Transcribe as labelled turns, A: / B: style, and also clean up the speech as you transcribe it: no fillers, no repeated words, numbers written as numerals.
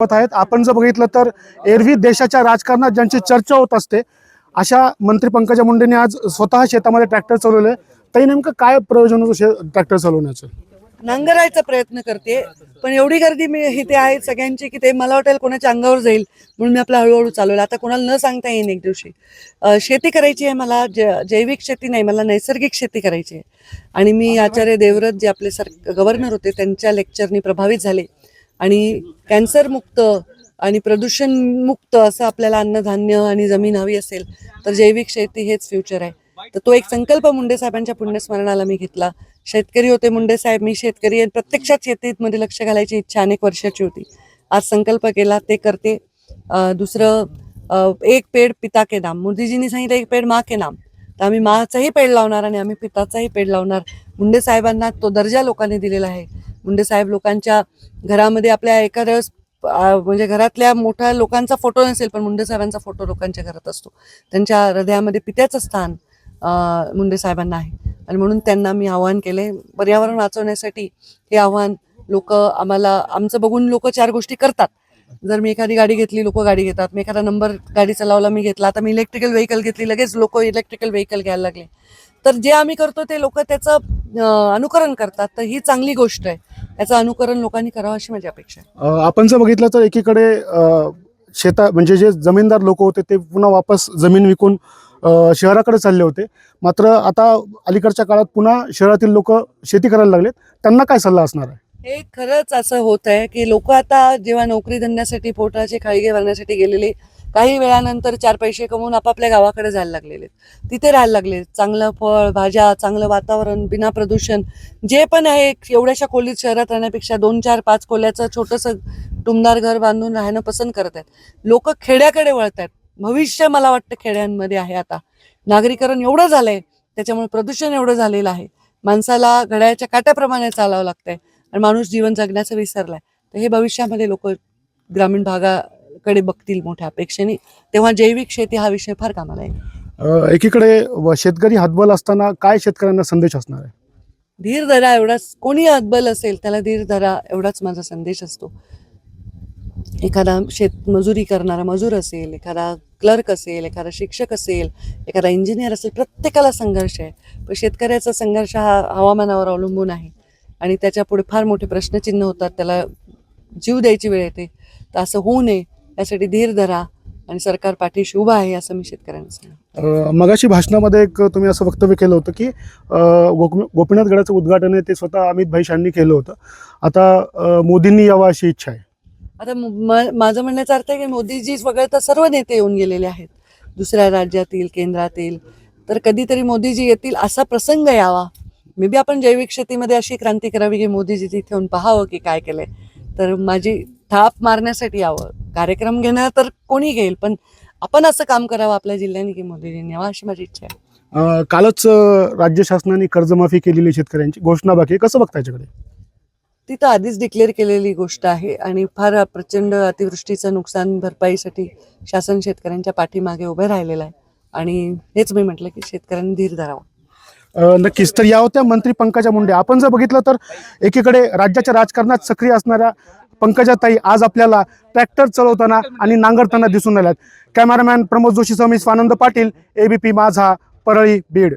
A: आहेत। आपण जर बघितलं तर एरवी देशाच्या राजकारणात ज्यांची चर्चा होत असते अशा मंत्री पंकजा मुंडेंनी आज स्वतः शेतामध्ये ट्रॅक्टर चालवले। तरी नेमकं काय प्रयोजन होतं ट्रॅक्टर चालवण्याचं?
B: नांगरायचा प्रयत्न करते, पण एवढी गर्दी मी इथे आहे सगळ्यांची की ते मला वाटेल कोणाच्या अंगावर जाईल, म्हणून मी आपला हळूहळू चालवलं। आता कोणाला न सांगता येईन एक दिवशी शेती करायची आहे मला, जैविक शेती नाही, मला नैसर्गिक शेती करायची आहे। आणि मी आचार्य देवव्रत जे आपले गव्हर्नर होते त्यांच्या लेक्चरनी प्रभावित झाले आणि कॅन्सर मुक्त आणि प्रदूषण मुक्त असं आपल्याला अन्नधान्य आणि जमीन हवी असेल तर जैविक शेती हेच फ्युचर आहे। तर तो एक संकल्प मुंडे साहेबांच्या पुण्यस्मरणाला मी घेतला। शेतकरी होते मुंडे साहेब, मी शेतकरी आहे, प्रत्यक्षात शेतीमध्ये लक्ष घालायची इच्छा अनेक वर्षाची होती। आज संकल्प केला, ते करते। दुसरं एक पेड पिता के नाम, मोदीजींनी सांगितलं एक पेड माँ के नाम, तर आम्ही माँचाही पेड लावणार आणि आम्ही पिताचाही पेड लावणार। मुंडे साहेबांना तो दर्जा लोकांनी दिलेला आहे। मुंडे साहेब लोकांच्या घरामध्ये आपल्या एखाद्या म्हणजे घरातल्या मोठ्या लोकांचा फोटो नसेल पण मुंडे साहेबांचा फोटो लोकांच्या घरात असतो। त्यांच्या हृदयामध्ये पित्याचं स्थान मुंडे साहेबांना आहे आणि म्हणून त्यांना मी आव्हान केले पर्यावरण वाचवण्यासाठी। हे आव्हान लोक आम्हाला, आमचं बघून लोक चार गोष्टी करतात। जर मी एखादी गाडी घेतली लोक गाडी घेतात, मी एखादा नंबर गाडीचा लावला मी घेतला, आता मी इलेक्ट्रिकल व्हेकल घेतली लगेच लोक इलेक्ट्रिकल व्हेकल घ्यायला लागले। तर जे आम्ही करतो ते लोक त्याचं अनुकरण करतात, तर ही चांगली गोष्ट आहे। याचं अनुकरण लोकांनी करावं अशी माझी अपेक्षा आहे।
A: आपण जर बघितलं तर एकीकडे शेता म्हणजे जे जमीनदार लोक होते ते पुन्हा वापस जमीन विकून शहराकडे चालले होते, मात्र आता अलीकडच्या काळात पुन्हा शहरातील लोक शेती करायला लागलेत। त्यांना काय सल्ला असणार आहे?
B: हे खरंच असं होत आहे की लोक आता जेव्हा नोकरी धंद्यासाठी पोटाचे खळगे भरण्यासाठी गेलेले, काही वेळानंतर चार पैसे कमवून आपापल्या गावाकडे जायला लागलेले, तिथे राहायला लागले। चांगलं फळ भाज्या, चांगलं वातावरण, बिना प्रदूषण जे पण आहे, एवढ्याशा खोलीत शहरात राहण्यापेक्षा 2, 4, 5 खोल्याचं छोटंसं टुमदार घर बांधून राहणं पसंत करत आहेत लोक, खेड्याकडे वळत आहेत। भविष्य मला वाटतं खेड्यांमध्ये आहे। आता नागरीकरण एवढं झालंय, त्याच्यामुळे प्रदूषण एवढं झालेलं आहे, माणसाला घड्याळाच्या काट्याप्रमाणे चालावं लागतंय आणि माणूस जीवन जगण्याचं विसरलाय। तर हे भविष्यामध्ये लोक ग्रामीण भागाकडे बघतील मोठ्या अपेक्षेने, तेव्हा जैविक शेती हा विषय फार कामाला आहे।
A: एकीकडे शेतकरी हातबल असताना काय शेतकऱ्यांना संदेश असणार आहे?
B: धीर धरा एवढाच, कोणी हातबल असेल त्याला धीर धरा एवढाच माझा संदेश असतो। एखादा शेतमजुरी करणारा मजूर असेल, एखादा क्लर्क असेल, एखादा शिक्षक असेल, एखादा इंजिनियर असेल, प्रत्येकाला संघर्ष आहे। पण शेतकऱ्याचा संघर्ष हा हवामानावर अवलंबून आहे आणि त्याच्या पुढे फार मोठे प्रश्नचिन्ह होतात, त्याला जीव द्यायची वेळ येते। तर असं होऊ नये यासाठी धीर धरा आणि सरकार पाठीशी उभा आहे असं मी शेतकऱ्यांना सांगतो।
A: मगाशी भाषणामध्ये एक तुम्ही असं वक्तव्य केलं होतं की गोपीनाथ गडाचं उद्घाटन आहे ते स्वतः अमित भाई शांनी केलं होतं, आता मोदींनी यावं अशी इच्छा आहे।
B: आता माझं म्हणण्याचा अर्थ आहे की मोदीजी वगळता सर्व नेते येऊन गेलेले आहेत दुसऱ्या राज्यातील, केंद्रातील, तर कधीतरी मोदीजी येतील असा प्रसंग यावा। मे बी आपण जैविक शेतीमध्ये अशी क्रांती करावी की मोदीजी तिथे येऊन पाहावं की काय केलंय, तर माझी थाप मारण्यासाठी यावं। कार्यक्रम घेणं तर कोणी घेईल, पण आपण असं काम करावं आपल्या जिल्ह्याने की मोदीजींनी यावं अशी माझी इच्छा आहे।
A: कालच राज्य शासनाने कर्जमाफी केलेली शेतकऱ्यांची घोषणा बाकी आहे, कसं बघता याच्याकडे?
B: ती तर आधीच डिक्लेअर केलेली गोष्ट आहे आणि फार प्रचंड अतिवृष्टीचं नुकसान भरपाईसाठी शासन शेतकऱ्यांच्या पाठीमागे उभे राहिलेलं आहे आणि हेच मी म्हटलं की शेतकऱ्यांनी धीर धरावा।
A: नक्कीच। तर या होत्या मंत्री पंकजा मुंडे। आपण जर बघितलं तर एकीकडे राज्याच्या राजकारणात सक्रिय असणाऱ्या पंकजाताई आज आपल्याला ट्रॅक्टर चालवताना आणि नांगरताना दिसून आल्यात। कॅमेरामॅन प्रमोद जोशीसह मी स्वानंद पाटील, ABP माझा, परळी, बीड।